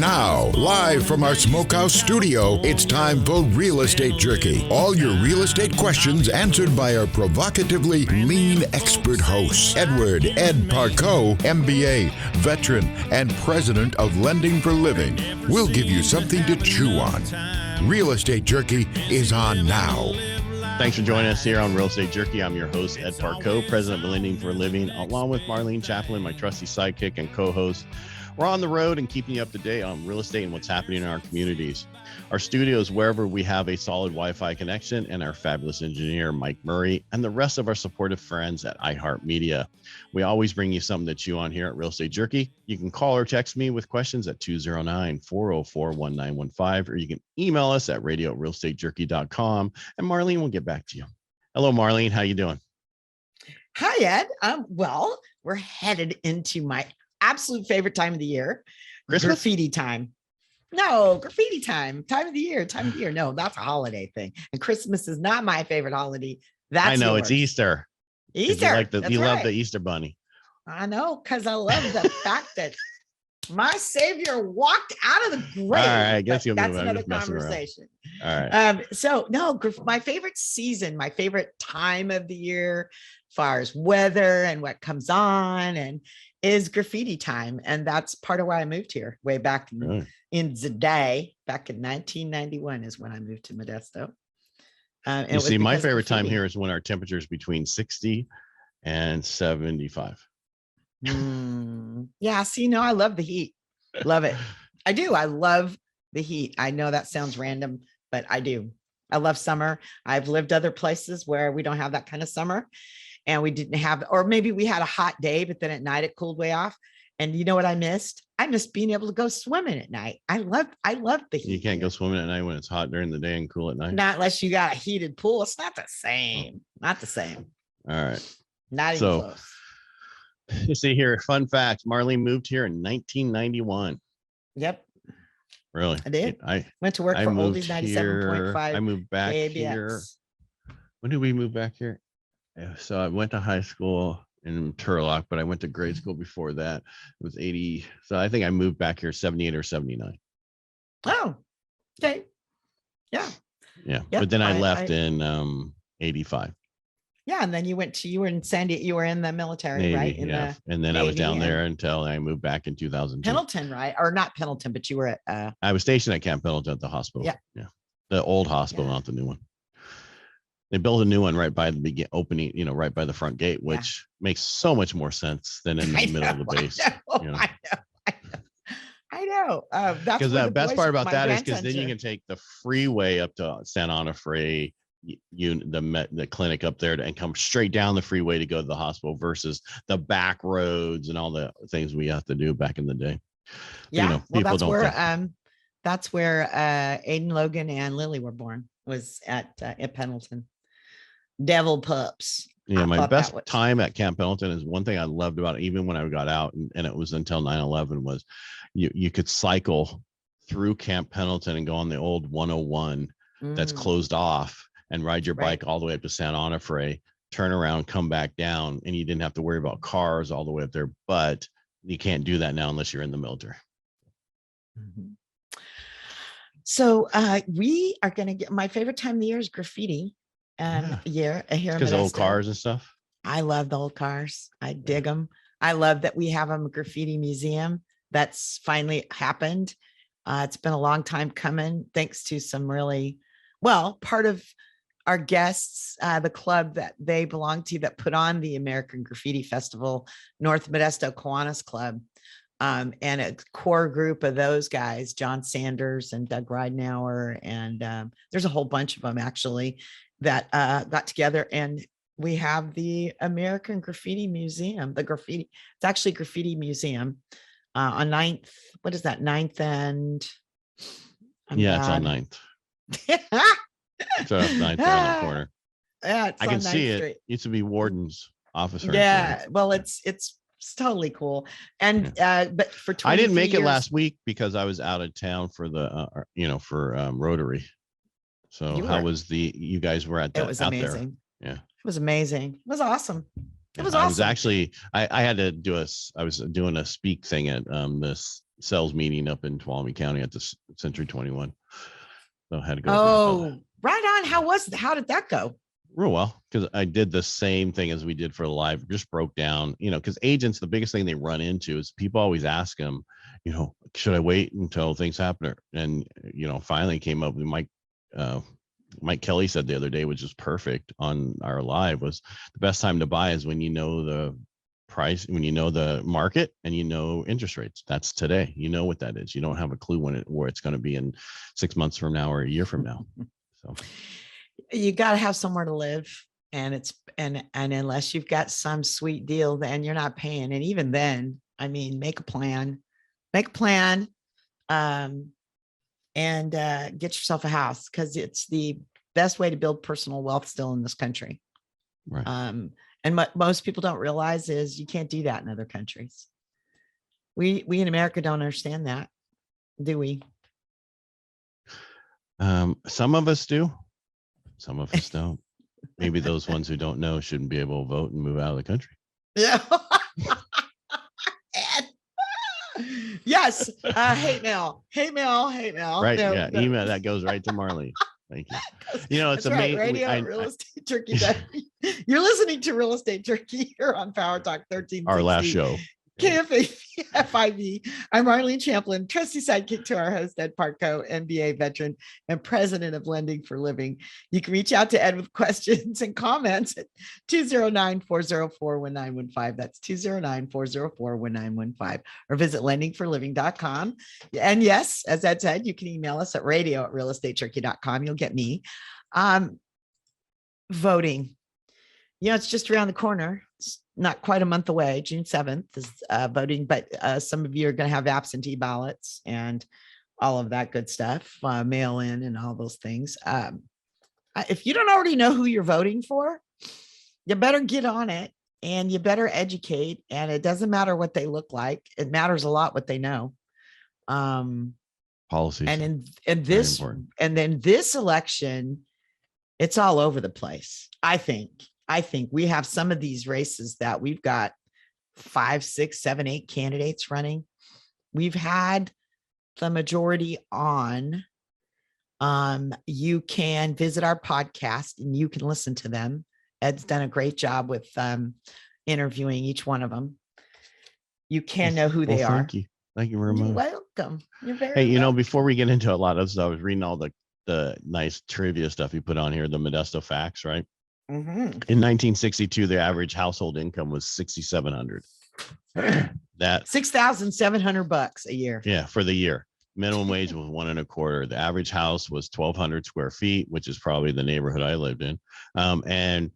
Now, live from our smokehouse studio, it's time for Real Estate Jerky. All your real estate questions answered by our provocatively lean expert hosts. Edward Ed Parco, MBA, veteran, and president of Lending for Living. We'll give you something to chew on. Real Estate Jerky is on now. Thanks for joining us here on Real Estate Jerky. I'm your host, Ed Parco, president of Lending for Living, along with Marlene Chaplin, my trusty sidekick and co-host. We're on the road and keeping you up to date on real estate and what's happening in our communities. Our studios, wherever we have a solid Wi-Fi connection, and our fabulous engineer, Mike Murray, and the rest of our supportive friends at iHeartMedia. We always bring you something to chew on here at Real Estate Jerky. You can call or text me with questions at 209-404-1915, or you can email us at radio@realestatejerky.com, and Marlene will get back to you. Hello, Marlene. How you doing? Hi, Ed. Well, we're headed into my absolute favorite time of the year, Christmas? Graffiti time. No, graffiti time of the year. No, that's a holiday thing. And Christmas is not my favorite holiday. That's I know yours. It's Easter. Easter. You love the Easter bunny. I know, because I love the fact that my Savior walked out of the grave. All right, I guess you'll that's move on. another conversation. All right. So no, my favorite season, my favorite time of the year, as far as weather and what comes on, and is graffiti time. And that's part of why I moved here way back in the day, back in 1991 is when I moved to Modesto. You see, my favorite time here is when our temperature is between 60 and 75. Yeah, see, no, I love the heat. Love it. I do. I love the heat. I know that sounds random, but I do. I love summer. I've lived other places where we don't have that kind of summer. And we didn't have, or maybe we had a hot day, but then at night it cooled way off. And you know what I missed? I missed being able to go swimming at night. I love the heat. You can't go swimming at night when it's hot during the day and cool at night. Not unless you got a heated pool. It's not the same. Not the same. All right. Not even close. You see here, fun fact, Marlene moved here in 1991. Yep. Really? I did. I went to work for Oldies 97.5. I moved back ABX. here. When did we move back here? So I went to high school in Turlock, but I went to grade school before that. It was 80. So I think I moved back here 78 or 79. Oh, okay. Yeah. Yeah. Yep, But then I left in 85. Yeah. And then you were in Sandy, you were in the military, Navy, right? And then I was down there until I moved back in 2002. Pendleton, right? Or not Pendleton, but you were at I was stationed at Camp Pendleton at the hospital. Yeah. The old hospital, not the new one. They built a new one right by the opening, right by the front gate, which makes so much more sense than in the middle of the base. I know. That's because the best part about that is because then you can take the freeway up to San Onofre, the clinic up there, and come straight down the freeway to go to the hospital versus the back roads and all the things we have to do back in the day. Yeah, people that's where Aiden, Logan, and Lily were born. Was at Pendleton. Devil pups. Yeah, my best time at Camp Pendleton is one thing I loved about it, even when I got out, and it was until 9/11, was you could cycle through Camp Pendleton and go on the old 101 that's closed off and ride your bike all the way up to San Onofre, turn around, come back down, and you didn't have to worry about cars all the way up there. But you can't do that now unless you're in the military. So we are going to get, my favorite time of the year is graffiti. Here because old cars and stuff. I love the old cars. I dig them. I love that we have a graffiti museum that's finally happened. It's been a long time coming, thanks to some really, part of our guests, the club that they belong to that put on the American Graffiti Festival, North Modesto Kiwanis Club. And a core group of those guys, John Sanders and Doug Ridenauer, and there's a whole bunch of them actually that got together, and we have the American Graffiti Museum. It's actually a graffiti museum on 9th. What is that? 9th and it's on 9th. It's on 9th on the corner. Yeah, I can see it. It used to be Warden's office. Yeah, well, it's totally cool. And but for 20 I didn't make it last week because I was out of town for the Rotary. So how was you guys were at that? It was amazing. There. Yeah, it was amazing. It was awesome. It was awesome. awesome. I was actually I had to do I was doing a speak thing at this sales meeting up in Tuolumne County at the Century 21. So I had to go. Oh, right on. How did that go? Real well, because I did the same thing as we did for the live, just broke down, because agents, the biggest thing they run into is people always ask them, should I wait until things happen? And, finally came up with Mike Kelly said the other day, which is perfect on our live, was the best time to buy is when you know the price, when you know the market and interest rates. That's today. You know what that is. You don't have a clue where it's going to be in 6 months from now or a year from now. So you got to have somewhere to live, and unless you've got some sweet deal, then you're not paying. And even then, I mean, make a plan, and get yourself a house, because it's the best way to build personal wealth still in this country. Right. And what most people don't realize is you can't do that in other countries. We in America don't understand that, do we? Some of us do. Some of us don't. Maybe those ones who don't know shouldn't be able to vote and move out of the country. Yeah. Yes. Hate mail. Right. No, yeah. No. Email that goes right to Marlene. Thank you. It's amazing. Right. Radio Real Estate Jerky. You're listening to Real Estate Jerky here on PowerTalk 1360. Our last show. KFIV. I'm Marlene Champlin, trusty sidekick to our host, Ed Parko, MBA veteran and president of Lending for Living. You can reach out to Ed with questions and comments at 209-404-1915. That's 209-404-1915, or visit lendingforliving.com. And yes, as Ed said, you can email us at radio@realestatejerky.com. You'll get me. Voting. It's just around the corner. It's not quite a month away. June 7th is voting, but some of you are going to have absentee ballots and all of that good stuff, mail in and all those things. If you don't already know who you're voting for, you better get on it, and you better educate. And it doesn't matter what they look like. It matters a lot what they know. Policies. And in this election, it's all over the place. I think we have some of these races that we've got 5, 6, 7, 8 candidates running. We've had the majority on. You can visit our podcast and you can listen to them. Ed's done a great job with interviewing each one of them. You can know who they are. Thank you. Thank you very much. You're welcome. You're very welcome. Before we get into a lot of stuff, I was reading all the nice trivia stuff you put on here, the Modesto facts, right? Mm-hmm. In 1962, the average household income was $6,700. That $6,700 a year. Yeah, for the year. Minimum wage was $1.25. The average house was 1,200 square feet, which is probably the neighborhood I lived in. And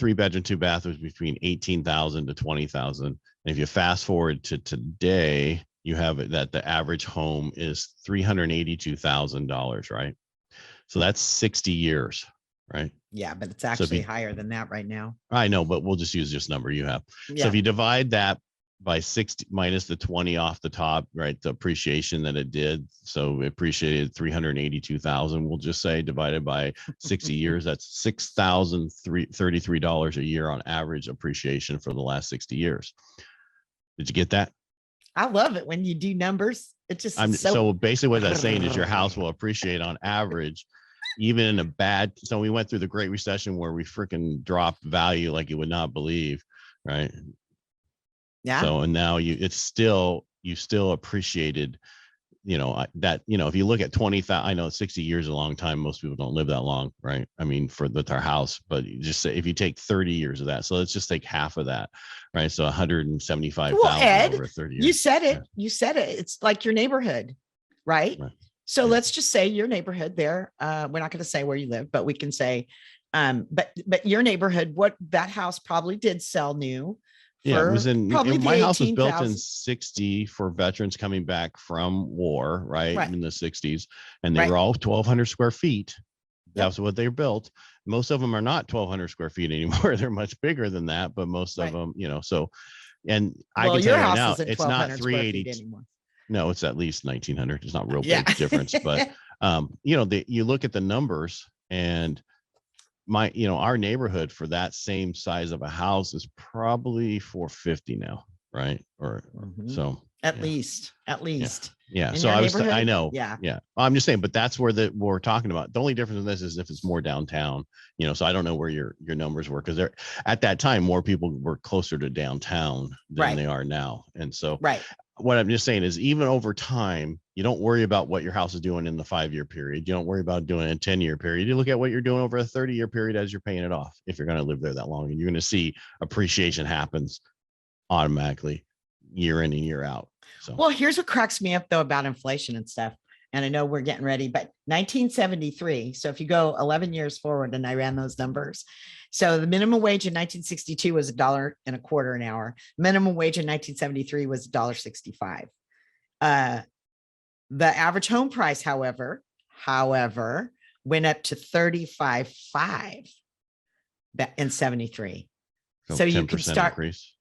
3-bedroom, 2 bathrooms between $18,000 to $20,000. And if you fast forward to today, you have it that the average home is $382,000, right? So that's 60 years, right? Yeah, but it's actually higher than that right now. I know, but we'll just use this number you have. Yeah. So if you divide that by 60 minus the 20 off the top, right, the appreciation that it did, so it appreciated $382,000, we'll just say divided by 60 years, that's $6,033 a year on average appreciation for the last 60 years. Did you get that? I love it when you do numbers. It just so basically what that's saying is your house will appreciate on average, even in a bad. So we went through the Great Recession where we freaking dropped value like you would not believe, right? Yeah. So and now you still appreciated, that if you look at 20,000, I know 60 years is a long time. Most people don't live that long, right? I mean, with our house, but you just say if you take 30 years of that, so let's just take half of that, right? So 175,000 over 30 years. You said it. Yeah. You said it. It's like your neighborhood, right? So let's just say your neighborhood there. We're not going to say where you live, but we can say, but your neighborhood, what that house probably did sell new. Yeah, it was my house was built in 60 for veterans coming back from war, right? In the 60s, and they were all 1,200 square feet. That's what they built. Most of them are not 1,200 square feet anymore. They're much bigger than that, but most of them, so, and I can tell you now, it's not 380 anymore. No, it's at least 1,900. It's not real big difference, but you look at the numbers, and our neighborhood for that same size of a house is probably $450 now, right? Or so At least. Yeah. In So your I neighborhood? know. Yeah. Yeah. I'm just saying, but that's where we're talking about. The only difference in this is if it's more downtown, so I don't know where your numbers were, because they're at that time, more people were closer to downtown than they are now. And so what I'm just saying is, even over time, you don't worry about what your house is doing in the 5-year period. You don't worry about doing it in a 10-year period. You look at what you're doing over a 30-year period as you're paying it off, if you're going to live there that long, and you're going to see appreciation happens automatically year in and year out. So, well, here's what cracks me up though about inflation and stuff. And I know we're getting ready, but 1973. So if you go 11 years forward, and I ran those numbers. So the minimum wage in 1962 was $1.25 an hour. Minimum wage in 1973 was $1.65. The average home price, however, went up to $35.5 in 73. So you can start increase.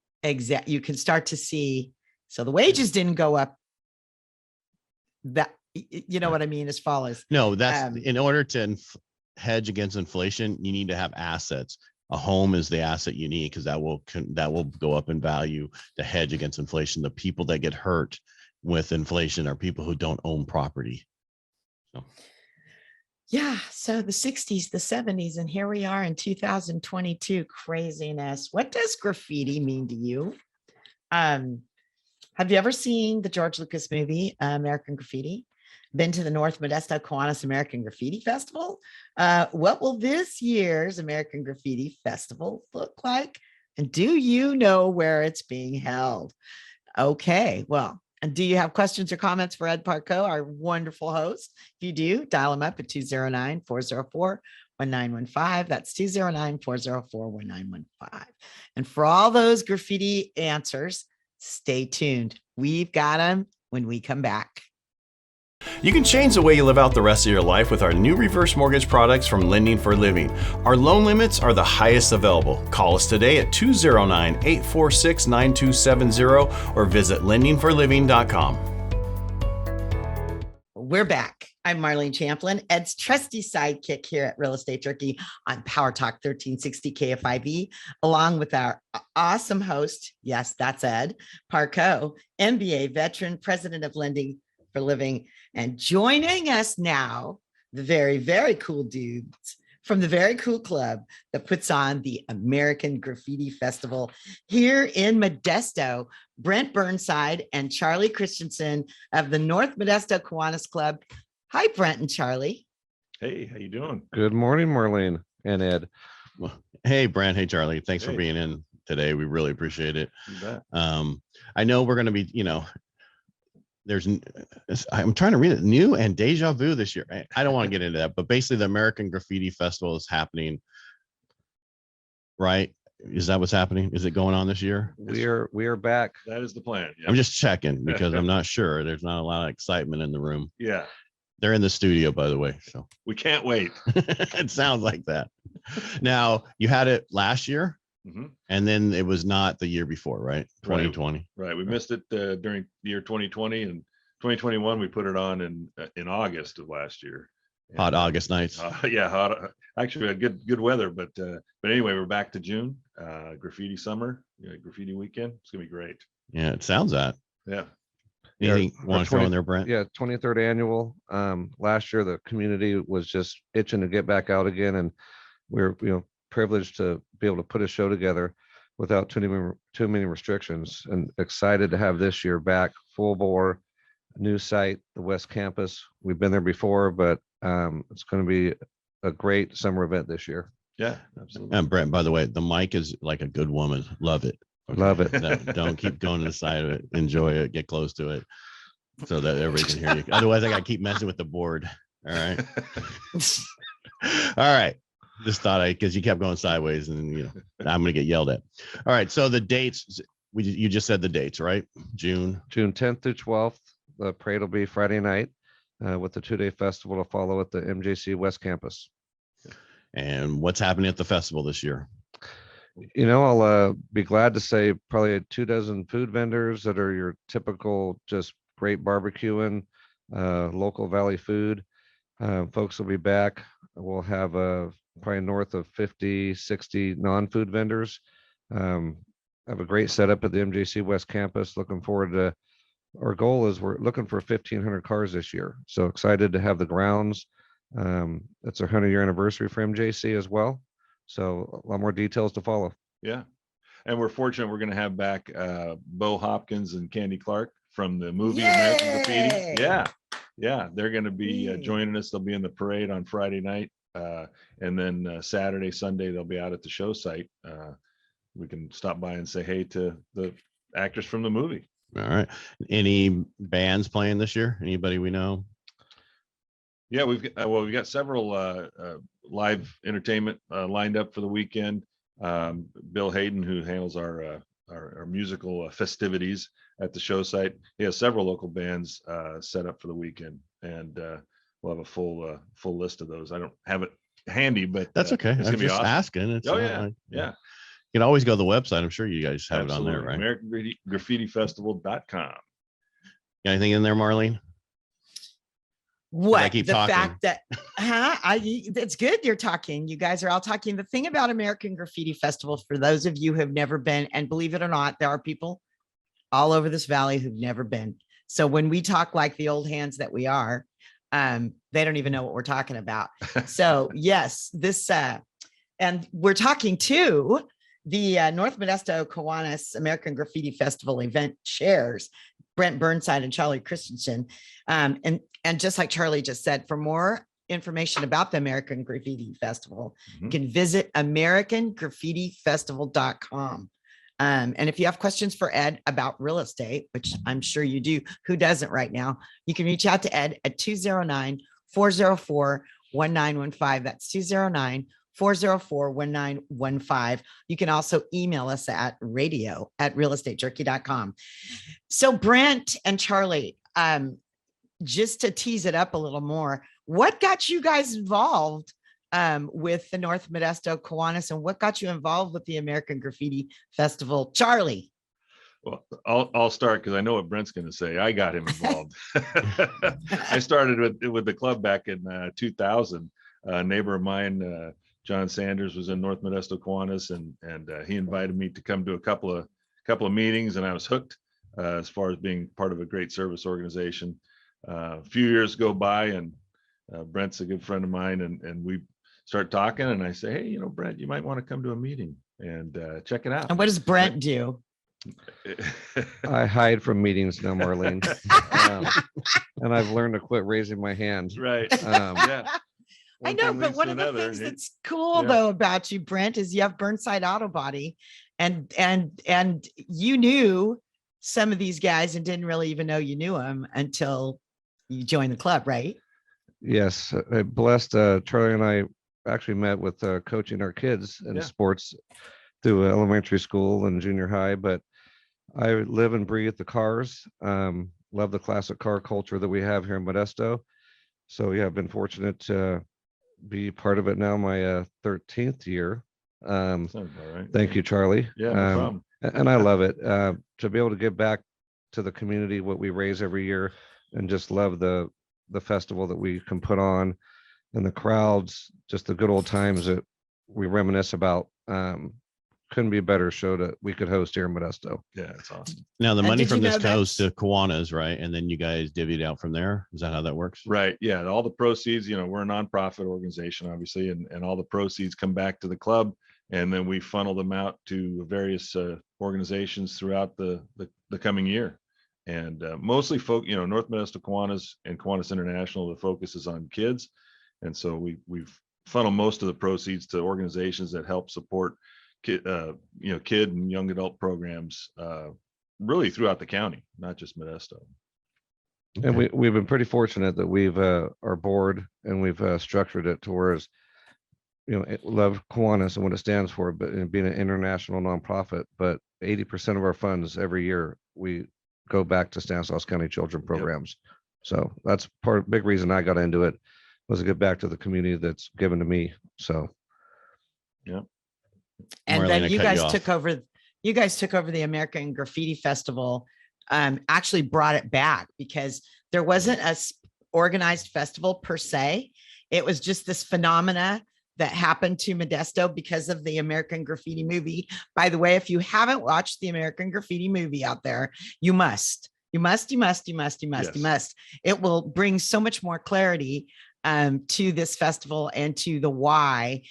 You can start to see. So the wages didn't go up. That, you know what I mean, as follows. No, that's in order to hedge against inflation, you need to have assets. A home is the asset you need, because that will go up in value to hedge against inflation. The people that get hurt with inflation are people who don't own property. So. Yeah. So the 60s, the 70s, and here we are in 2022. Craziness. What does graffiti mean to you? Have you ever seen the George Lucas movie, American Graffiti? Been to the North Modesto Kiwanis American Graffiti Festival? What will this year's American Graffiti Festival look like? And do you know where it's being held? Okay, well, and do you have questions or comments for Ed Parco, our wonderful host? If you do, dial him up at 209-404-1915. That's 209-404-1915. And for all those graffiti answers, stay tuned. We've got them when we come back. You can change the way you live out the rest of your life with our new reverse mortgage products from Lending for Living. Our loan limits are the highest available. Call us today at 209-846-9270 or visit lendingforliving.com. We're back. I'm Marlene Champlin, Ed's trusty sidekick here at Real Estate Jerky on PowerTalk 1360 KFIV, along with our awesome host. Yes, that's Ed Parco, MBA veteran, president of Lending for Living. And joining us now, the very, very cool dudes from the very cool club that puts on the American Graffiti Festival here in Modesto, Brent Burnside and Charlie Christensen of the North Modesto Kiwanis Club. Hi, Brent and Charlie. Hey, how you doing? Good morning, Marlene and Ed. Well, hey, Brent. Hey, Charlie. Thanks for being in today. We really appreciate it. You bet. I know we're going to be, I'm trying to read it, new and deja vu this year. I don't want to get into that, but basically the American Graffiti Festival is happening, right? Is that what's happening? Is it going on this year? We are back. That is the plan. Yeah. I'm just checking because I'm not sure. There's not a lot of excitement in the room. Yeah. They're in the studio, by the way. So we can't wait. It sounds like that. Now, you had it last year, and then it was not the year before, right? 2020. Right. We missed it during the year 2020, and 2021 we put it on in August of last year. Hot August nights. Yeah, hot. Actually, we had good weather, but anyway, we're back to June. Graffiti summer, graffiti weekend. It's gonna be great. Yeah, it sounds that. Yeah. Anything you want to throw in there, Brent? Yeah, 23rd annual. Last year the community was just itching to get back out again, and we're privileged to be able to put a show together without too many restrictions, and excited to have this year back full bore, new site, the West Campus. We've been there before, but it's going to be a great summer event this year. Yeah, absolutely. And Brent, by the way, the mic is like a good woman. Love it. Okay. Love it. Don't keep going to the side of it. Enjoy it. Get close to it so that everybody can hear you. Otherwise, I got to keep messing with the board. All right. All right. Just thought because you kept going sideways, and I'm going to get yelled at. All right. So the dates, you just said the dates, right? June 10th through 12th. The parade will be Friday night with the 2-day festival to follow at the MJC West Campus. And what's happening at the festival this year? I'll be glad to say probably 24 food vendors that are your typical just great barbecuing, local valley food. Folks will be back. We'll have probably north of 50, 60 non-food vendors. Have a great setup at the MJC West Campus. Looking forward to our goal is we're looking for 1,500 cars this year. So excited to have the grounds. It's our 100-year anniversary for MJC as well. So a lot more details to follow. Yeah. And we're fortunate we're going to have back Bo Hopkins and Candy Clark from the movie American Graffiti. Yeah. Yeah. They're going to be joining us. They'll be in the parade on Friday night. And then Saturday, Sunday, they'll be out at the show site. We can stop by and say hey to the actors from the movie. All right. Any bands playing this year? Anybody we know? Yeah, we've got several live entertainment lined up for the weekend. Bill Hayden, who handles our musical festivities at the show site, he has several local bands set up for the weekend, and we'll have a full list of those. I don't have it handy, but that's okay. It's I'm gonna be just awesome. asking. It's Yeah. You can always go to the website. I'm sure you guys have it on there, right? American Graffiti Festival.com. Got anything in there, Marlene? What? I keep the talking. fact that it's good you're talking. You guys are all talking. The thing about American Graffiti Festival, for those of you who have never been, and believe it or not, there are people all over this valley who've never been. So when we talk like the old hands that we are, they don't even know what we're talking about. So yes, this and we're talking to the North Modesto Kiwanis American Graffiti Festival event chairs, Brent Burnside and Charlie Christensen. And just like Charlie just said, for more information about the American Graffiti Festival, you can visit americangraffitifestival.com. And if you have questions for Ed about real estate, which I'm sure you do, who doesn't right now, you can reach out to Ed at 209-404-1915. That's 209-404-1915. You can also email us at radio@realestatejerky.com. So Brent and Charlie, just to tease it up a little more, what got you guys involved with the North Modesto Kiwanis, and what got you involved with the American Graffiti Festival? Charlie. Well, I'll start because I know what Brent's going to say. I got him involved. I started with the club back in 2000. A neighbor of mine, John Sanders, was in North Modesto Kiwanis, and he invited me to come to a couple of meetings, and I was hooked as far as being part of a great service organization. A few years go by, and Brent's a good friend of mine, and we start talking, and I say, hey, Brent, you might want to come to a meeting and check it out. And what does Brent do? I hide from meetings now, Marlene. And I've learned to quit raising my hand. Right. Yeah. I know, but one of the things that's cool though about you, Brent, is you have Burnside Auto Body, and you knew some of these guys and didn't really even know you knew them until you joined the club, right? Yes, I blessed Charlie and I actually met with coaching our kids in sports through elementary school and junior high, but I live and breathe the cars. Love the classic car culture that we have here in Modesto. So yeah, I've been fortunate to be part of it now, my 13th year. Sounds about right. Thank you, Charlie. Yeah, no problem. And I love it to be able to give back to the community what we raise every year, and just love the festival that we can put on, and the crowds, just the good old times that we reminisce about. Couldn't be a better show that we could host here in Modesto. Yeah, it's awesome. Now the money did from you know this goes to Kiwanis, right? And then you guys divvied out from there. Is that how that works? Right. Yeah. All the proceeds, we're a nonprofit organization, obviously, and all the proceeds come back to the club, and then we funnel them out to various organizations throughout the coming year. And mostly North Modesto Kiwanis and Kiwanis International, the focus is on kids. And so we've funneled most of the proceeds to organizations that help support kid and young adult programs really throughout the county, not just Modesto. And we've been pretty fortunate that we've our board, and we've structured it to where love Kiwanis and what it stands for, but being an international nonprofit, but 80% of our funds every year we go back to Stanislaus County children programs. Yep. So that's big reason I got into it, was to give back to the community that's given to me. So yeah. And then you guys took over the American Graffiti Festival, actually brought it back, because there wasn't a organized festival per se. It was just this phenomena that happened to Modesto because of the American Graffiti movie. By the way, if you haven't watched the American Graffiti movie out there, you must. You must. Yes. It will bring so much more clarity to this festival and to the why,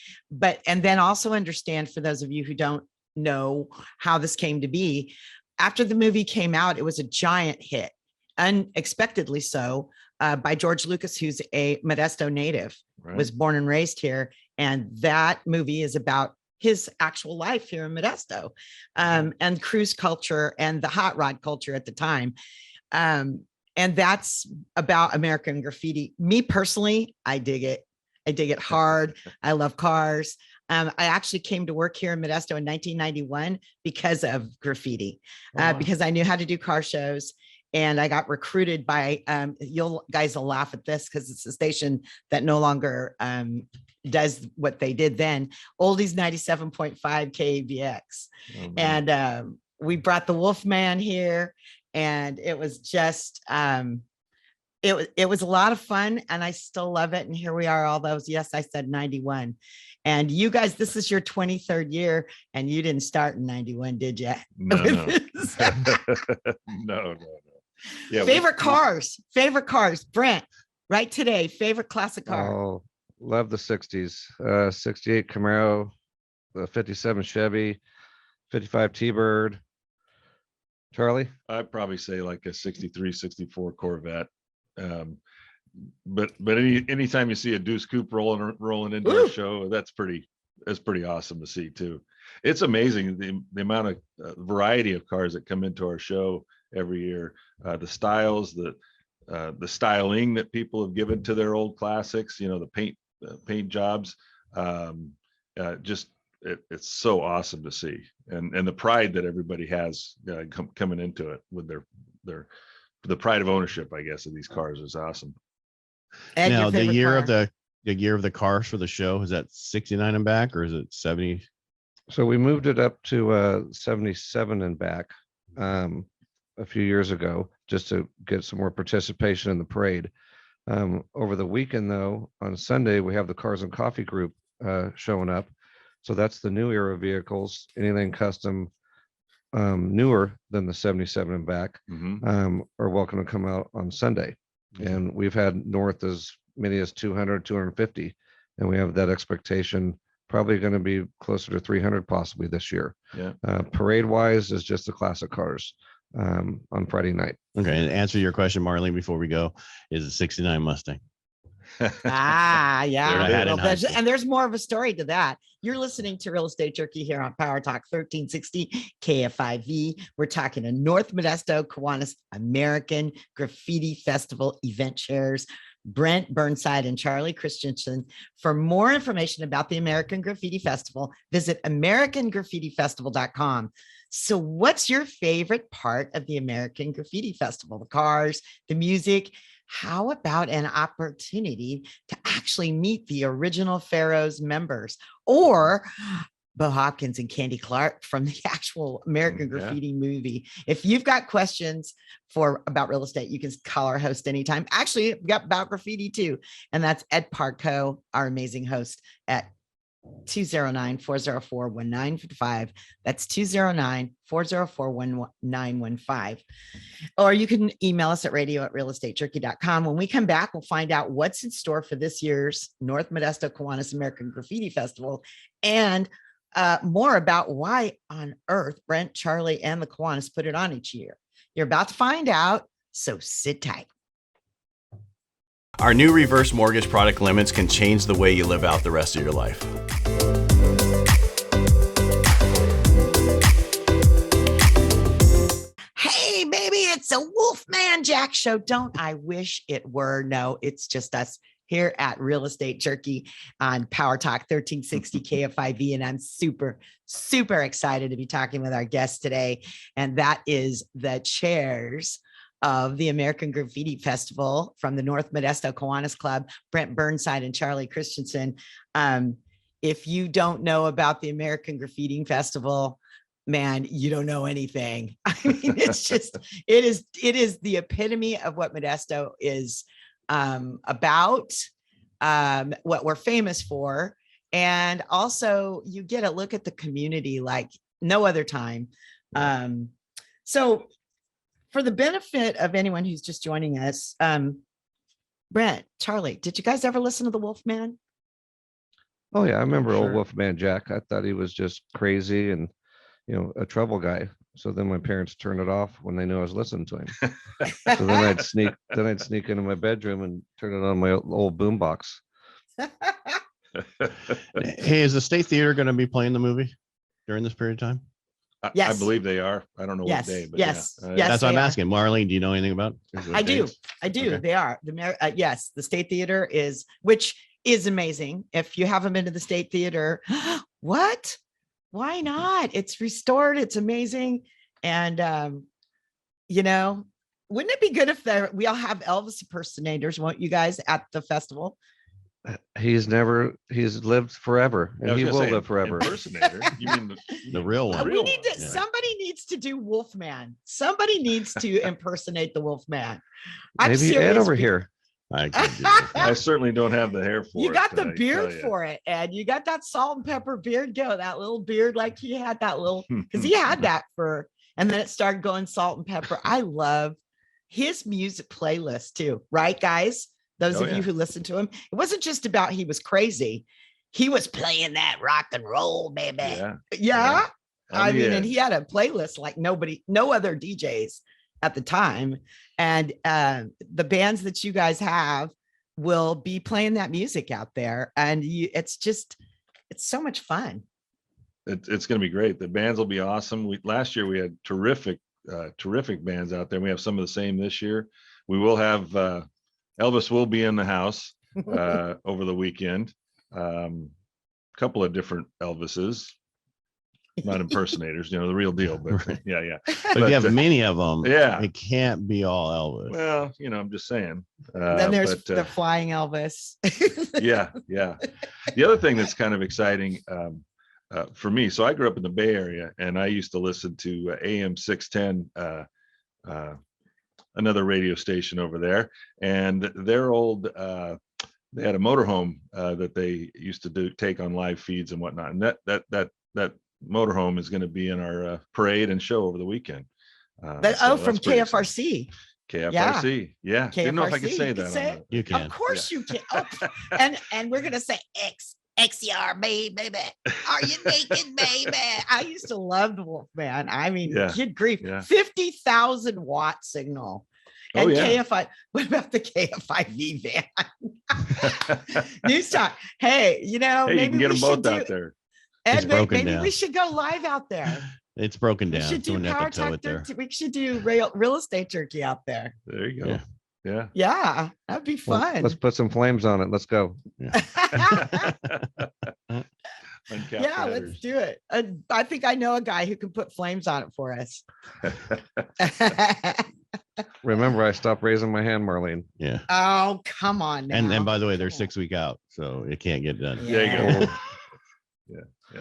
and then also understand, for those of you who don't know how this came to be, after the movie came out, it was a giant hit, unexpectedly so, by George Lucas, who's a Modesto native, Right. was born and raised here. And that movie is about his actual life here in Modesto, and cruise culture and the hot rod culture at the time. And that's about American graffiti. Me personally, I dig it. I dig it hard. I love cars. I actually came to work here in Modesto in 1991 because of graffiti, because I knew how to do car shows. And I got recruited by, you guys will laugh at this because it's a station that no longer does what they did then, Oldies 97.5 KABX. Oh, And we brought the Wolfman here, and it was just, it was a lot of fun, and I still love it. And here we are, all those, yes, I said 91. And you guys, this is your 23rd year, and you didn't start in 91, did you? No. No. Yeah. Favorite cars, Brent, right today, favorite classic car. Oh, love the 60s. 68 Camaro, the 57 Chevy, 55 T-Bird. Charlie? I'd probably say like a 63, 64 Corvette. But anytime you see a Deuce Coupe rolling into Ooh. a show, that's pretty awesome to see too. It's amazing the amount of variety of cars that come into our show every year. The styles, the styling that people have given to their old classics, the paint jobs, it's so awesome to see, and the pride that everybody has coming into it with the pride of ownership, I guess, of these cars is awesome. Ed, Now, your the favorite year car? of the year of the cars for the show, is that 69 and back, or is it 70? So we moved it up to 77 and back a few years ago, just to get some more participation in the parade. Over the weekend, though, on Sunday, we have the Cars and Coffee group showing up. So that's the new era vehicles, anything custom, newer than the 77 and back, are welcome to come out on Sunday. And we've had north as many as 200, 250. And we have that expectation, probably going to be closer to 300 possibly this year. Yeah. Parade wise is just the classic cars on Friday night. Okay, and answer your question, Marlene, before we go, is a 69 Mustang. Ah, yeah. There it is. Well, there's more of a story to that. You're listening to Real Estate Jerky here on PowerTalk 1360 KFIV. We're talking to North Modesto Kiwanis American Graffiti Festival event chairs, Brent Burnside and Charlie Christensen. For more information about the American Graffiti Festival, visit americangraffiti.festival.com. So what's your favorite part of the American Graffiti Festival? The cars, the music? How about an opportunity to actually meet the original Pharaohs members, or Bo Hopkins and Candy Clark from the actual American Graffiti movie? If you've got questions about real estate, you can call our host anytime. Actually, we've got about graffiti too. And that's Ed Parco, our amazing host, at 209-404-1955. That's 209-404-1915. Or you can email us at radio@realestatejerky.com. When we come back, we'll find out what's in store for this year's North Modesto Kiwanis American Graffiti Festival, and more about why on earth Brent, Charlie, and the Kiwanis put it on each year. You're about to find out, so sit tight. Our new reverse mortgage product limits can change the way you live out the rest of your life. Hey, baby, it's a Wolfman Jack show. Don't I wish it were? No, it's just us here at Real Estate Jerky on PowerTalk 1360 KFIV. And I'm super, super excited to be talking with our guest today. And that is the chairs of the American Graffiti Festival from the North Modesto Kiwanis Club, Brent Burnside and Charlie Christensen. If you don't know about the American Graffiti Festival, man, you don't know anything. I mean, it's just, it is the epitome of what Modesto is about, what we're famous for. And also you get a look at the community like no other time. So For the benefit of anyone who's just joining us, Brent, Charlie, did you guys ever listen to the Wolfman? Oh yeah, I remember old Sure. Wolfman Jack. I thought he was just crazy and, a trouble guy. So then my parents turned it off when they knew I was listening to him. So then I'd sneak into my bedroom and turn it on my old boombox. Hey, is the State Theater going to be playing the movie during this period of time? I Yes. believe they are. I don't know Yes, what day, but yes, yeah. yes. That's what I'm they are. asking. Marlene, do you know anything about it? I do. I do. Okay. They are. Yes, the State Theater is, which is amazing. If you haven't been to the State Theater, what? Why not? It's restored. It's amazing. And, wouldn't it be good if we all have Elvis impersonators, won't you guys, at the festival? He's lived forever, I and was he gonna will say, live forever. Impersonator. You mean The real one. We need to, Yeah. somebody needs to do Wolfman. Somebody needs to impersonate the Wolfman. I'm Maybe Ed serious over because- here. I could do that. I certainly don't have the hair for You it. got the I beard tell ya. for it, Ed. You got that salt and pepper beard go, that little beard, like he had that little, because he had that and then it started going salt and pepper. I love his music playlist too, right, guys? Those Oh, of yeah. you who listen to him, it wasn't just about he was crazy. He was playing that rock and roll, baby. Yeah. Yeah. On I the mean, and edge. he had a playlist like no other DJs at the time. And the bands that you guys have will be playing that music out there. And it's so much fun. It's going to be great. The bands will be awesome. Last year we had terrific bands out there. We have some of the same this year. We will have Elvis will be in the house over the weekend. Couple of different Elvises, not impersonators, the real deal. But yeah. But if you have many of them, yeah. it can't be all Elvis. Well, I'm just saying. Then there's but, the flying Elvis. yeah. The other thing that's kind of exciting for me, so I grew up in the Bay Area, and I used to listen to AM 610, another radio station over there, and their old they had a motorhome that they used to take on live feeds and whatnot, and that motorhome is going to be in our parade and show over the weekend. From that's pretty exciting. KFRC. KFRC, yeah. Didn't know if I could KFRC, say you that. can say on it. the- You can. Of course you can. Oh, and we're gonna say XCR, baby. Are you naked, baby? I used to love the Wolfman. I mean, Yeah, good grief, yeah. 50,000 watt signal. Oh, And yeah. KFI, what about the KFIV van? News Talk. Hey, Hey, you maybe can get we them should both do out there. It's Ed, broken maybe down. we should go live out there. It's broken We down. should do Someone have to tow it PowerTalk. there. We should do real estate jerky out there. There you go. Yeah. Yeah. Yeah, that'd be fun. Let's put some flames on it. Let's go. Uncapped Yeah, let's headers. do it. I think I know a guy who can put flames on it for us. Remember, I stopped raising my hand, Marlene. Yeah. Oh, come on now. And by the way, they're Come on. 6 weeks out, so it can't get done. There you go.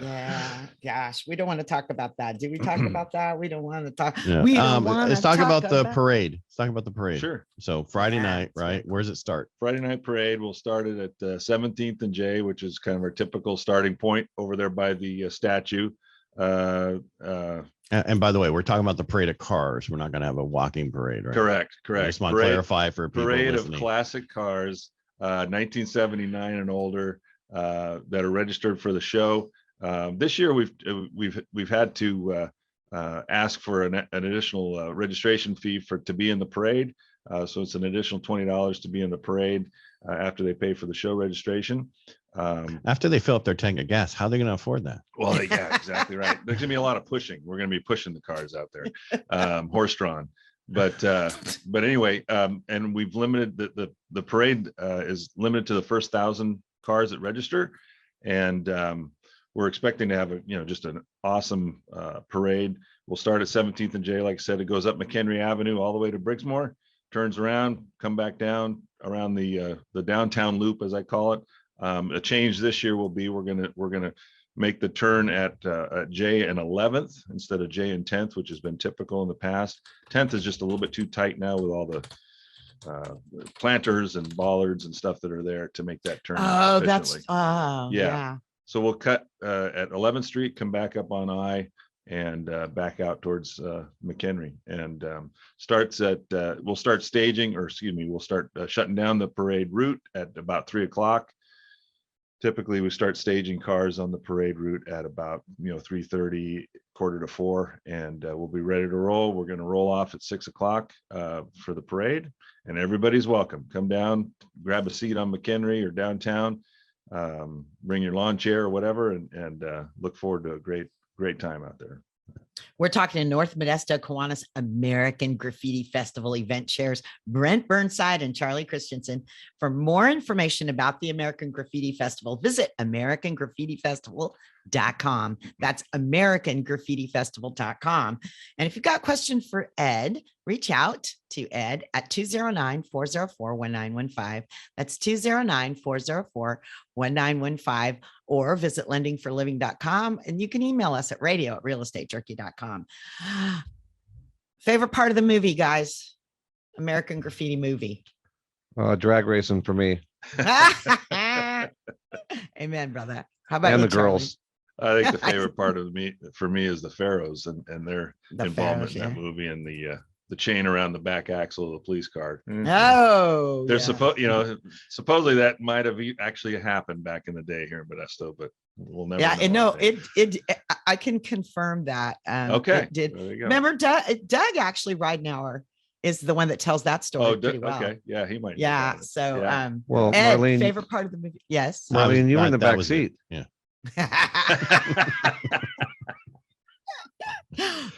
Yeah, gosh, we don't want to talk about that. Do we talk about that? We don't want to talk. Yeah. We don't want Let's to talk about the parade. Let's talk about the parade. Sure. So Friday Yeah, night, that's right? right. Where does it start? Friday night parade. We'll start it at 17th and J, which is kind of our typical starting point over there by the statue. And by the way, we're talking about the parade of cars. We're not going to have a walking parade, right? Correct. I just want to Parade- clarify for people Parade of listening. classic cars, 1979 and older, that are registered for the show. This year we've had to ask for an additional registration fee to be in the parade. So it's an additional $20 to be in the parade after they pay for the show registration. After they fill up their tank of gas, how are they going to afford that? Well, yeah, exactly right. There's gonna be a lot of pushing. We're gonna be pushing the cars out there, horse-drawn. But anyway, and we've limited the parade is limited to the first 1,000 cars that register, and we're expecting to have just an awesome parade. We'll start at 17th and J, like I said. It goes up McHenry Avenue all the way to Briggsmore, turns around, come back down around the downtown loop, as I call it. A change this year will be we're gonna make the turn at J and 11th instead of J and 10th, which has been typical in the past. 10th is just a little bit too tight now with all the planters and bollards and stuff that are there to make that turn. Oh, that's efficiently. yeah. So we'll cut at 11th Street, come back up on I, and back out towards McHenry, and starts at we'll start staging, or excuse me, we'll start shutting down the parade route at about 3 o'clock. Typically we start staging cars on the parade route at about 3:30, 3:45, and we'll be ready to roll. We're going to roll off at 6 o'clock for the parade, and everybody's welcome. Come down, grab a seat on McHenry or downtown, bring your lawn chair or whatever, and look forward to a great time out there. We're talking to North Modesto Kiwanis American Graffiti Festival event chairs, Brent Burnside and Charlie Christensen. For more information about the American Graffiti Festival, visit AmericanGraffitiFestival.com. That's AmericanGraffitiFestival.com. And if you've got a question for Ed, reach out to Ed at 209-404-1915. That's 209-404-1915, or visit lendingforliving.com, and you can email us at radio@realestatejerky.com. Favorite part of the movie, guys? American Graffiti movie. Drag racing for me. Amen, brother. How about And you, the girls. I think the favorite part for me is the Pharaohs and their The involvement Pharaohs, in that yeah. movie, and the chain around the back axle of the police car. Oh, They're yeah. supposedly that might have actually happened back in the day here in Modesto, but we'll never Yeah, know. and no, I think. I can confirm that. Okay. It did. There you go. Remember, Doug actually Ridenhour is the one that tells that story pretty well. Okay. Yeah, he might. know Yeah. about it. So, Yeah. Well, Ed, Marlene, favorite part of the movie? Yes. Marlene, you were in the that back was it. seat. Yeah.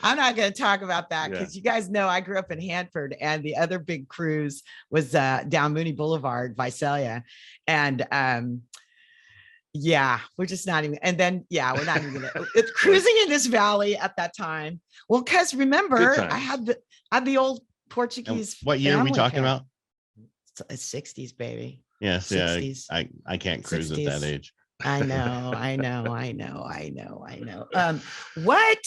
I'm not going to talk about that Yeah. because you guys know I grew up in Hanford, and the other big cruise was down Mooney Boulevard, Visalia. And yeah, we're just not even, and then, yeah, we're not even going to, it's cruising in this valley at that time. Well, because remember, Good I had the old Portuguese. And what year are we family talking pack. about? It's 60s, baby. Yes, 60s. yeah. I can't cruise at 60s. that age. I know. What?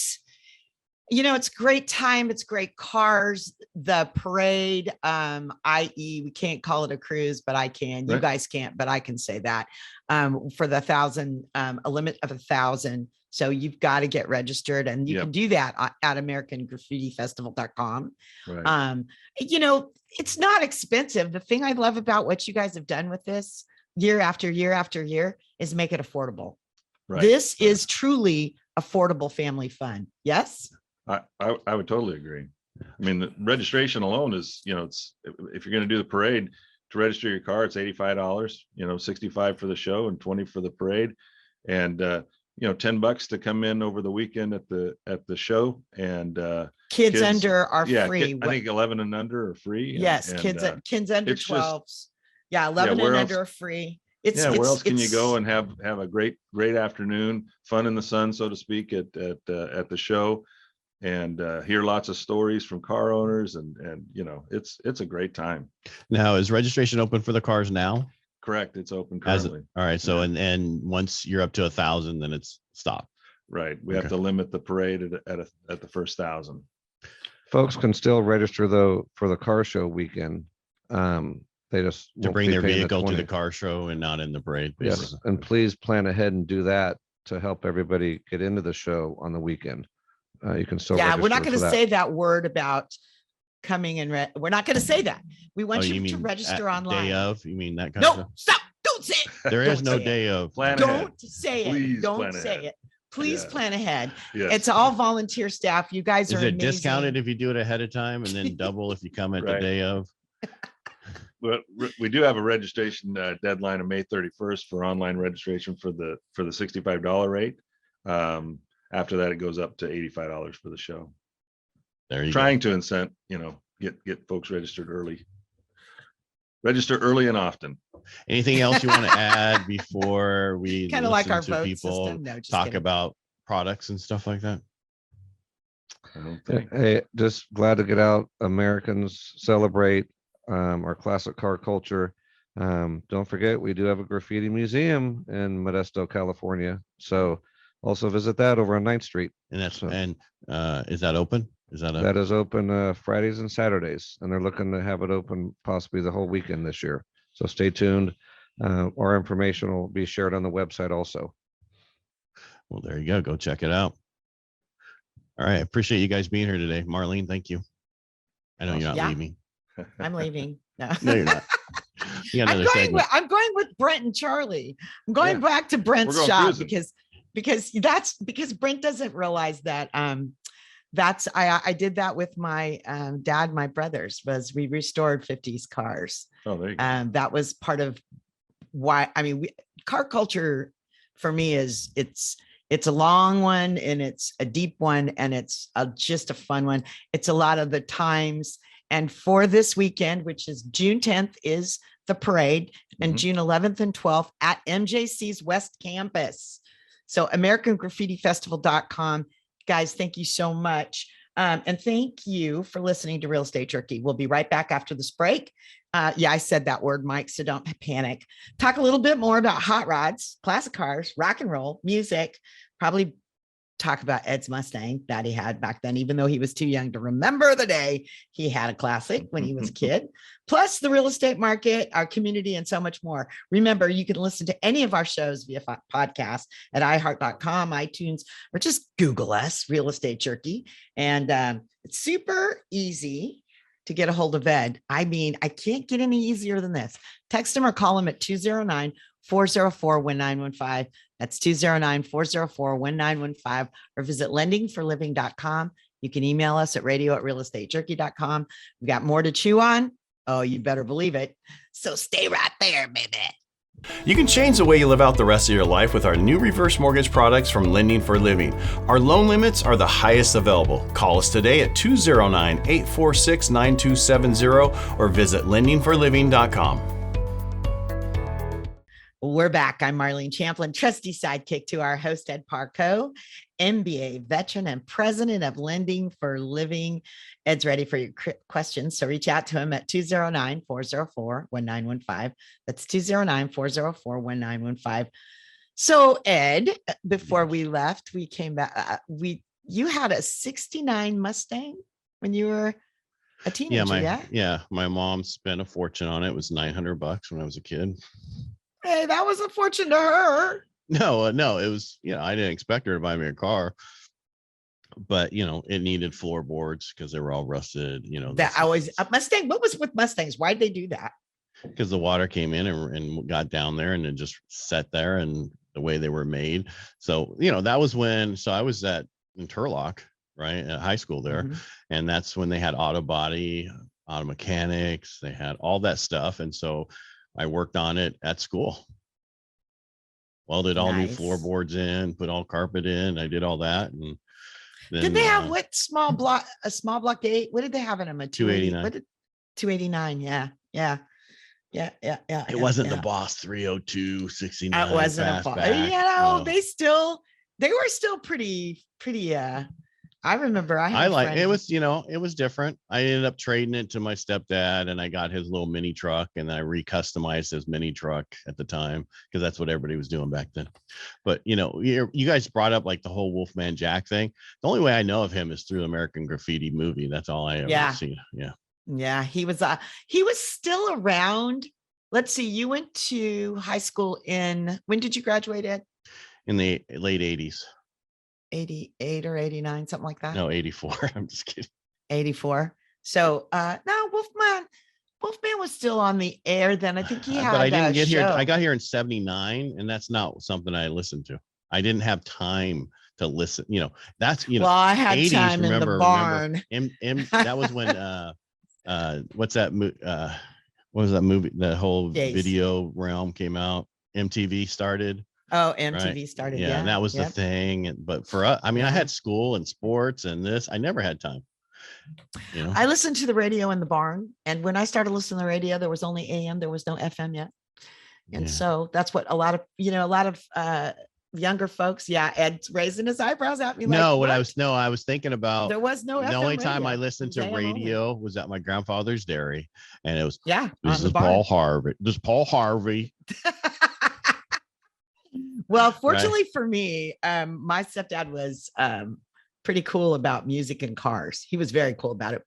It's great time. It's great cars. The parade, i.e., we can't call it a cruise, but I can. You Right. guys can't, but I can say that. For the 1,000, a limit of 1,000. So you've got to get registered, and you Yep. can do that at AmericanGraffitiFestival.com. Right. It's not expensive. The thing I love about what you guys have done with this year after year after year is make it affordable. Right. This is truly affordable family fun. Yes. I would totally agree. I mean, the registration alone is, it's, if you're going to do the parade, to register your car, it's $85, $65 for the show and $20 for the parade. And, $10 to come in over the weekend at the show, and Kids under are free. I think 11 and under are free. Yes. and, Kids under it's just- 12s. Yeah. 11 where and else- under are free. where else can you go and have a great afternoon, fun in the sun, so to speak, at the show, and hear lots of stories from car owners, and it's a great time. Now, is registration open for the cars now? Correct. It's open As currently. all right. So, and once you're up to 1,000, then it's stopped. Right. We have Okay. to limit the parade at the first 1,000. Folks can still register though for the car show weekend. They just To won't bring be their paying vehicle to the 20. car show and not in the parade. Yes, basically. and please plan ahead and do that to help everybody get into the show on the weekend. You can still Yeah. We're not register going for to that. say that word about coming and we're not going to say that. We want Oh, you to mean register at online. Day of? You mean that kind of No, stuff? stop. Don't say it. There is Don't no say it. day of. Plan ahead. Don't say Please it. Don't plan say ahead. it. Please Yeah. plan ahead. Yes. It's all volunteer staff. You guys are Is it amazing. discounted if you do it ahead of time, and then double if you come at the Right. day of? But we do have a registration deadline of May 31st for online registration for the $65 rate. After that, it goes up to $85 for the show. There you Trying to incent, get folks registered early. Register early and often. go. Anything else you want to add before we Kind of like our listen to vote people system. No, just talk kidding. about products and stuff like that? I don't think. Hey, just glad to get out. Americans celebrate our classic car culture. Don't forget, we do have a graffiti museum in Modesto, California. So also visit that over on 9th Street. And that's So- and is that open? Is that a That is open Fridays and Saturdays, and they're looking to have it open possibly the whole weekend this year. So stay tuned. Our information will be shared on the website also. well? There you go. Go check it out. All right. I appreciate you guys being here today. Marlene, thank you. I know you're not Yeah. leaving. I'm leaving. No, No, you're not. You got I'm another going segment. I'm going with Brent and Charlie. I'm going back to Brent's going shop cruising. because Brent doesn't realize that I did that with my dad, my brothers, was we restored 50s cars. Oh, there you go. That was part of why, I mean, car culture for me is it's a long one and it's a deep one and it's just a fun one. It's a lot of the times. And for this weekend, which is June 10th, is the parade, and June 11th and 12th at MJC's West Campus. So AmericanGraffitiFestival.com. Guys, thank you so much. And thank you for listening to Real Estate Jerky. We'll be right back after this break. Yeah, I said that word, Mike, so don't panic. Talk a little bit more about hot rods, classic cars, rock and roll, music, probably talk about Ed's Mustang that he had back then, even though he was too young to remember the day he had a classic when he was a kid, plus the real estate market, our community, and so much more. Remember, you can listen to any of our shows via podcast at iHeart.com, iTunes, or just Google us, Real Estate Jerky. And it's super easy to get a hold of Ed. I mean, I can't get any easier than this. Text him or call him at 209-404-1915. That's 209-404-1915, or visit lendingforliving.com. You can email us at radio@realestatejerky.com. We've got more to chew on. Oh, you better believe it. So stay right there, baby. You can change the way you live out the rest of your life with our new reverse mortgage products from Lending for Living. Our loan limits are the highest available. Call us today at 209-846-9270 or visit lendingforliving.com. We're back. I'm Marlene Champlin, trusty sidekick to our host, Ed Parco, MBA veteran and president of Lending for Living. Ed's ready for your questions, so reach out to him at 209-404-1915. That's 209-404-1915. So, Ed, before we left, we came back. You had a 69 Mustang when you were a teenager, My mom spent a fortune on it. It was $900 when I was a kid. Hey, that was a fortune to her. No, it was, I didn't expect her to buy me a car, but it needed floorboards because they were all rusted, That always a Mustang. What was with Mustangs? Why'd they do that? Because the water came in and got down there and it just sat there, and the way they were made. So, that was when, so I was in Turlock, right, at high school there. And that's when they had auto body, auto mechanics, they had all that stuff. And so I worked on it at school. Welded all new floorboards in, put all carpet in. I did all that. And then, did they have a small block 8? What did they have in them? A 289. 289. Yeah. It wasn't the Boss 302 69. It wasn't a Boss. They were still pretty. I remember it was, it was different. I ended up trading it to my stepdad, and I got his little mini truck, and I recustomized his mini truck at the time because that's what everybody was doing back then. But you guys brought up like the whole Wolfman Jack thing. The only way I know of him is through American Graffiti movie. That's all I ever seen. Yeah. He was still around. Let's see. You went to high school when did you graduate, Ed? In the late 80s. 88 or 89, something like that. No, 84. I'm just kidding. 84. So no, Wolfman was still on the air then. I think he had. But I didn't get here. I got here in 79, and that's not something I listened to. I didn't have time to listen. That's Well, I had 80s, time in the barn. That was when what's that? What was that movie? The whole video realm came out. MTV started. Oh, MTV started. Yeah, and that was the thing. But for us, I mean, I had school and sports and this. I never had time. I listened to the radio in the barn, and when I started listening to the radio, there was only AM. There was no FM yet, and so that's what a lot of younger folks. Yeah, Ed's raising his eyebrows at me. I was thinking about. There was no. The FM only time radio. I listened to radio was at my grandfather's dairy, and it was this is barn. Paul Harvey. This is Paul Harvey. Well, fortunately for me, my stepdad was pretty cool about music and cars. He was very cool about it.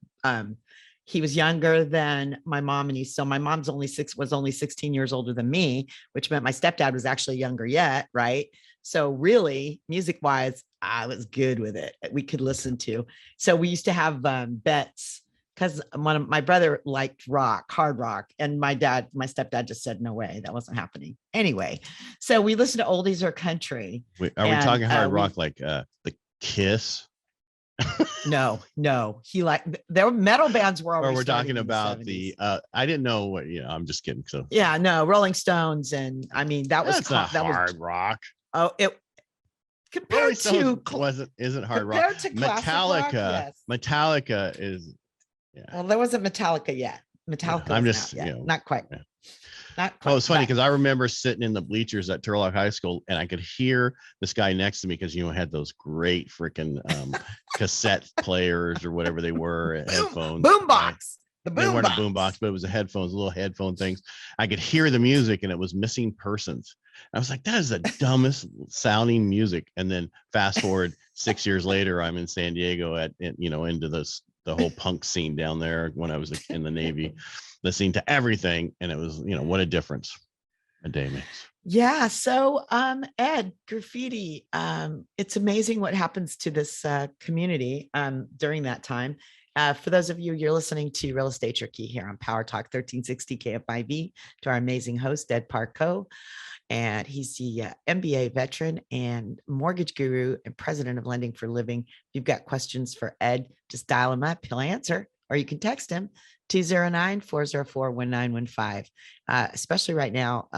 He was younger than my mom, and my mom's was only 16 years older than me, which meant my stepdad was actually younger yet, right? So really, music wise, I was good with it. We could listen to. So we used to have bets because my brother liked rock, hard rock. And my stepdad just said, no way, that wasn't happening. Anyway, so we listened to oldies or country. Wait, are we talking hard rock like the Kiss? No, he there were metal bands were already. Or we're talking starting in about the I didn't know what, I'm just kidding. So yeah, no, Rolling Stones. And I mean, that was not that hard was rock. Oh, it Rolling compared to isn't hard rock. compared to classic rock, yes. Metallica is, yeah. Well, there wasn't Metallica yet. Metallica. I'm was just, not, yet. you know, Not quite. yeah. Not quite. Oh, it's funny but- because I remember sitting in the bleachers at Turlock High School and I could hear this guy next to me because, had those great freaking cassette players or whatever they were, headphones. Boombox. Right? The They weren't a boombox. boombox, but it was a headphones, little headphone things. I could hear the music and it was Missing Persons. I was like, that is the dumbest sounding music. And then fast forward 6 years later, I'm in San Diego into the whole punk scene down there when I was in the Navy, listening to everything. And it was, what a difference a day makes. Yeah. So, Ed, graffiti, it's amazing what happens to this community during that time. For those of you, you're listening to Real Estate Jerky here on PowerTalk 1360 KFIV, to our amazing host, Ed Parco. And he's the MBA veteran and mortgage guru and president of Lending for Living. If you've got questions for Ed, just dial him up. He'll answer, or you can text him 209-404-1915. Especially right now,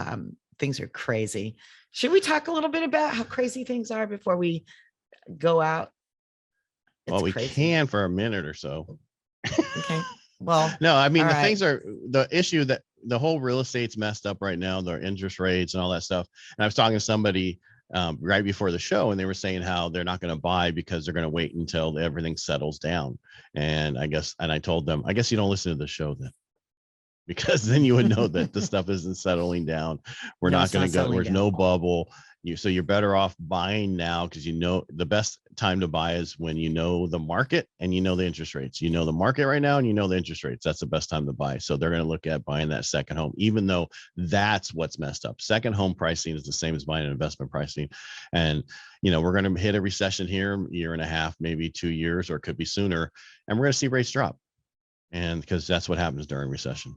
things are crazy. Should we talk a little bit about how crazy things are before we go out? Well, we can for a minute or so. Okay. Well, no, I mean, right. things are the issue that the whole real estate's messed up right now, their interest rates and all that stuff. And I was talking to somebody right before the show, and they were saying how they're not going to buy because they're going to wait until everything settles down. And I told them, I guess you don't listen to the show then, because then you would know that the stuff isn't settling down. We're not going to go, there's no bubble. So you're better off buying now because the best time to buy is when you know the market and you know the interest rates. You know the market right now and you know the interest rates. That's the best time to buy. So they're going to look at buying that second home, even though that's what's messed up. Second home pricing is the same as buying an investment pricing. And, we're going to hit a recession here, year and a half, maybe 2 years, or it could be sooner. And we're going to see rates drop. And because that's what happens during recession.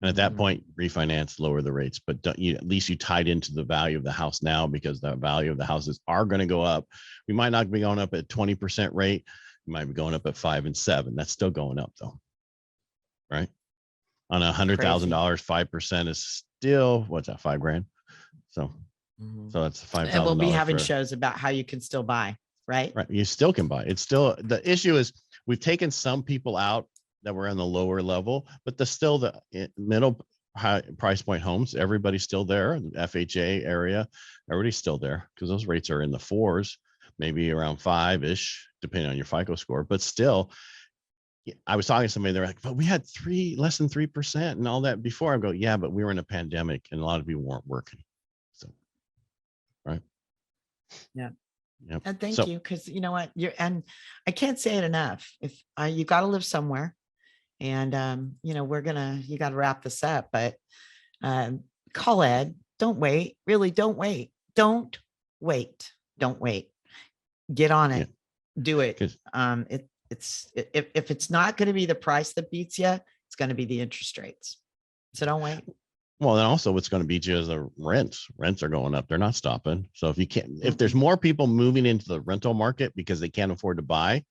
And at that point, refinance, lower the rates, but at least you tied into the value of the house now, because the value of the houses are going to go up. We might not be going up at 20% rate. We might be going up at 5 and 7. That's still going up though. Right. On $100,000, 5% is still, what's that, $5,000. So that's $5,000. And we'll be having shows about how you can still buy, right? Right. You still can buy. It's still, the issue is we've taken some people out that were on the lower level, but the middle high price point homes, everybody's still there. The FHA area, everybody's still there because those rates are in the 4s, maybe around 5-ish, depending on your FICO score. But still, I was talking to somebody, they're like, but we had less than 3% and all that before. I go, yeah, but we were in a pandemic and a lot of people weren't working. So, right. Yeah. Yep. And thank you. Cause you know what, and I can't say it enough. If you got to live somewhere. And, you got to wrap this up, but call Ed. Don't wait. Really, don't wait. Don't wait. Don't wait. Get on it. Yeah. Do it. If it's not going to be the price that beats you, it's going to be the interest rates. So don't wait. Well, then also what's going to beat you is the rents. Rents are going up. They're not stopping. So if there's more people moving into the rental market because they can't afford to buy,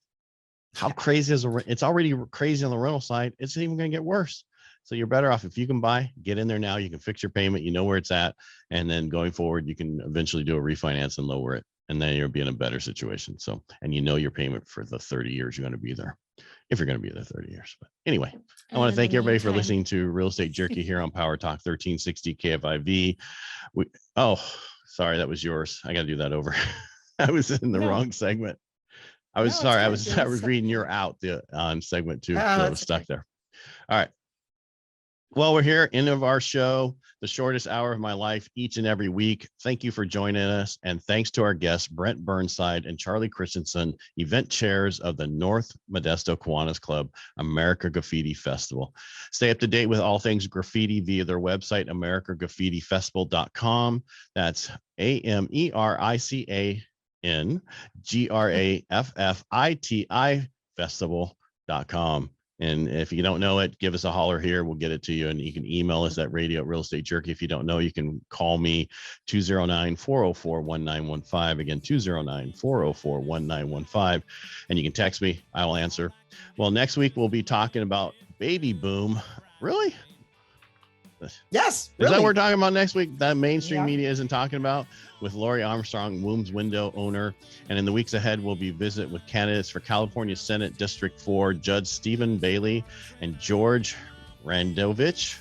how crazy is it's already crazy on the rental side. It's even going to get worse. So you're better off if you can buy, get in there now. You can fix your payment. You know where it's at. And then going forward, you can eventually do a refinance and lower it. And then you'll be in a better situation. So, and your payment for the 30 years you're going to be there, if you're going to be there 30 years. But anyway, I want to thank everybody for listening to Real Estate Jerky here on PowerTalk 1360 KFIV. Sorry, that was yours. I got to do that over. I was in the wrong segment. I was I was reading you're out on segment 2. So I was stuck there. All right. Well, we're here, end of our show, the shortest hour of my life each and every week. Thank you for joining us. And thanks to our guests, Brent Burnside and Charlie Christensen, event chairs of the North Modesto Kiwanis Club American Graffiti Festival. Stay up to date with all things graffiti via their website, americangraffitifestival.com. That's AMERICANGRAFFITI festival.com. And if you don't know it, give us a holler here. We'll get it to you. And you can email us at radio@realestatejerky. If you don't know, you can call me 209-404-1915. Again, 209-404-1915. And you can text me. I will answer. Well, next week, we'll be talking about baby boom. Really? Yes. Is that really. what we're talking about next week? That mainstream Yeah. media isn't talking about, with Lori Armstrong, Wombs Window owner. And in the weeks ahead, we'll be visit with candidates for California Senate District 4, Judge Stephen Bailey and George Radonovich.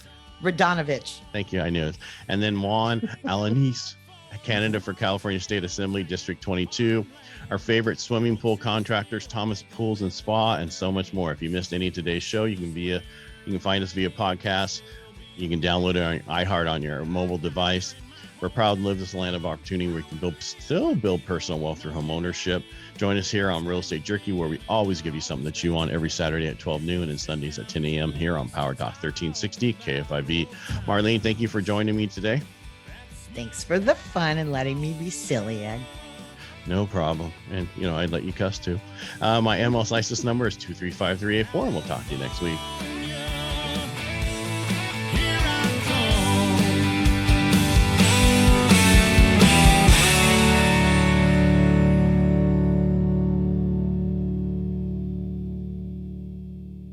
Thank you. I knew it. And then Juan Alanis, a candidate for California State Assembly District 22. Our favorite swimming pool contractors, Thomas Pools and Spa, and so much more. If you missed any of today's show, you can find us via podcast. You can download it on iHeart on your mobile device. We're proud to live this land of opportunity where we can still build personal wealth through home ownership. Join us here on Real Estate Jerky, where we always give you something to chew on every Saturday at 12 noon and Sundays at 10 a.m. here on PowerTalk 1360 KFIV. Marlene, thank you for joining me today. Thanks for the fun and letting me be silly, Ed. No problem. And, I'd let you cuss too. My MLS license number is 235384, and we'll talk to you next week.